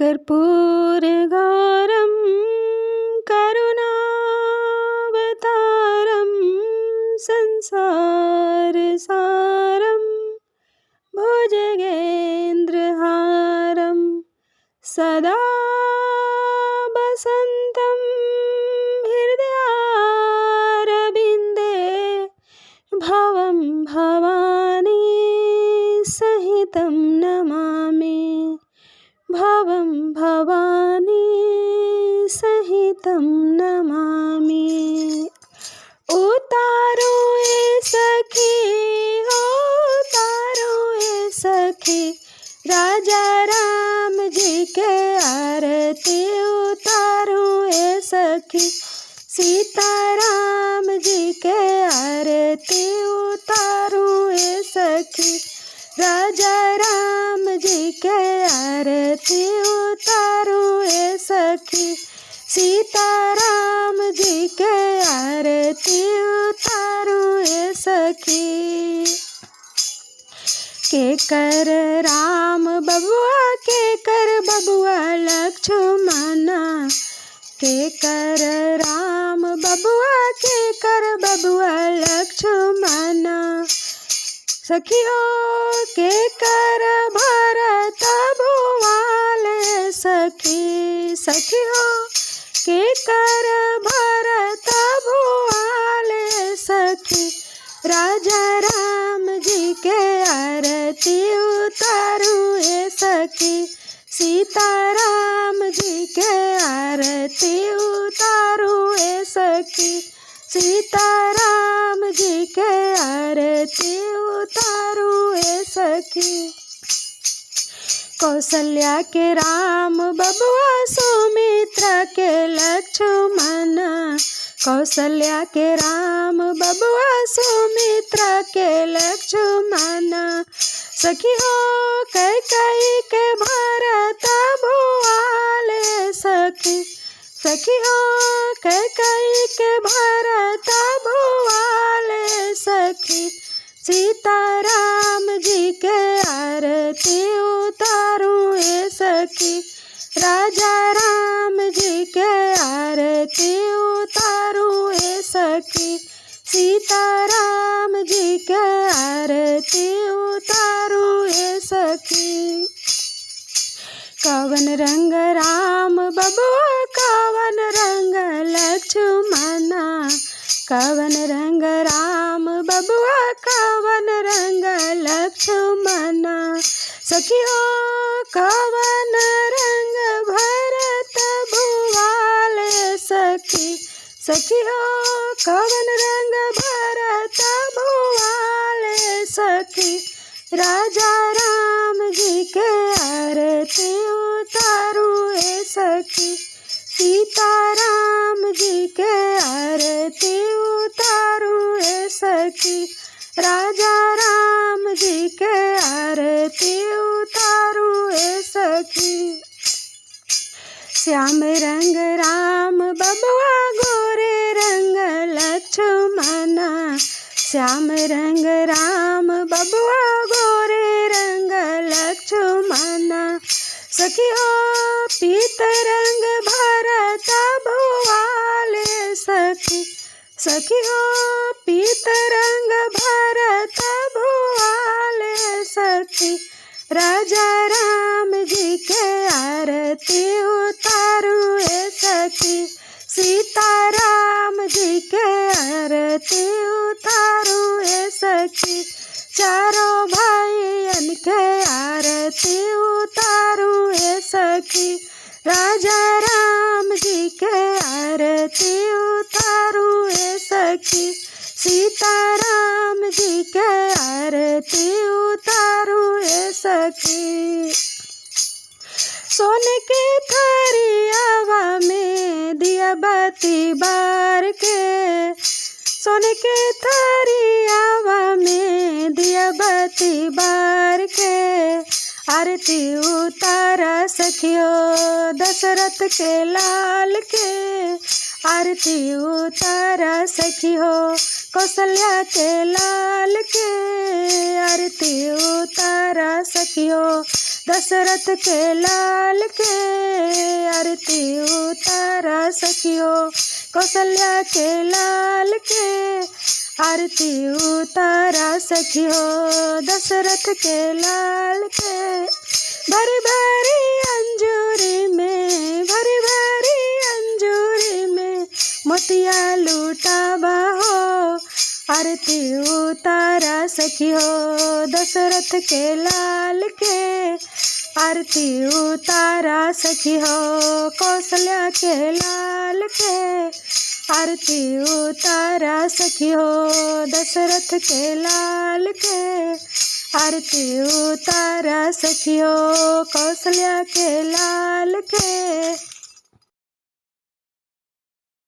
कर्पूरगौरं करुणावतारं संसारसारं भुजगेन्द्रहारं सदा वसन्तं हृदयारविन्दे भवं भवानी सहितं नमामि भवं भवानी सहितं नमामि। उतारो ए सखी हो उतारो ए सखी राजा राम जी के आरती उतारो ए सखी सीताराम जी के आरती उतारो ए सखी राजा राम जी के आरती उतारो ए सखी सीताराम जी के आरती उतारो ए सखी। के कर राम बबुआ के कर बबुआ लक्ष्मणा के कर राम बबुआ के कर बबुआ लक्ष्मणा सखियों के कर भरत भुआल सखी सखियों के कर भरत भुआल सखी राजा राम जी के आरती उतारू ए सखी सीताराम जी के आरती उतारू ए सखी सीताराम जी के आरती उतारू ए सखी। कौशल्या के राम बबुआ सुमित्रा के लक्ष्मण कौशल्या के राम बबुआ सुमित्रा के लक्ष्मण सखी हो कैकेयी के भरत भुआल सखी सखी हो कैकेयी के भरत भुआल सखी सीताराम जी के आरती उतारू ए सखी राजा राम जी के आरती उतारू ए सखी सीताराम जी के आरती उतारू ए सखी। कवन रंग राम बबुआ कवन रंग लक्ष्मणा कवन रंग राम बबुआ कवन रंग लक्ष्मणा सखी हो कवन रंग भरत भुआल सखी सखी हो कवन रंग भरत भुआल सखी राजा राम जी के आरती उतारू ए सखी सीताराम जी के आरती उतारू ए सखी राजा राम जी के आरती उतारू ए सखी। श्याम रंग राम बबुआ गोरे रंग लक्ष्मणा श्याम रंग राम बबुआ गोरे रंग लक्ष्मणा सखी हो पीत रंग भरत भुआल सखी सखी हो पीत रंग भरत भुआल सखी राजा राम जी के आरती उतारू ए सखी सीताराम जी के आरती उतारू ए सखी चारों भाइयन के आरती उतारू ए सखी राजा राम जी के आरती उतारू ए सखी सीताराम जी के आरती उतारू ए सखी। सोने के थरियावा में दिया बाती बार के सोने के थरियावा में दिया बाती बार के आरती उतारा सखियो दशरथ के लाल के आरती उतारा सखी हो कौशल्या के लाल के आरती उतारा सखी हो दशरथ के लाल के आरती उतारा सखियो, कौशल्या के लाल के आरती उतारा सखियो, दशरथ के लाल के। भरी भरी अंजूरी में, भरी भरी अंजूरी में मोतिया लूटावा हो, आरती उतारा सखियो, दशरथ के लाल के आरती उतारा सखियो, कौशल्या के लाल के आरती उतारा सखियो, दशरथ के लाल के आरती उतारा सखियो, कौशल्या के लाल के।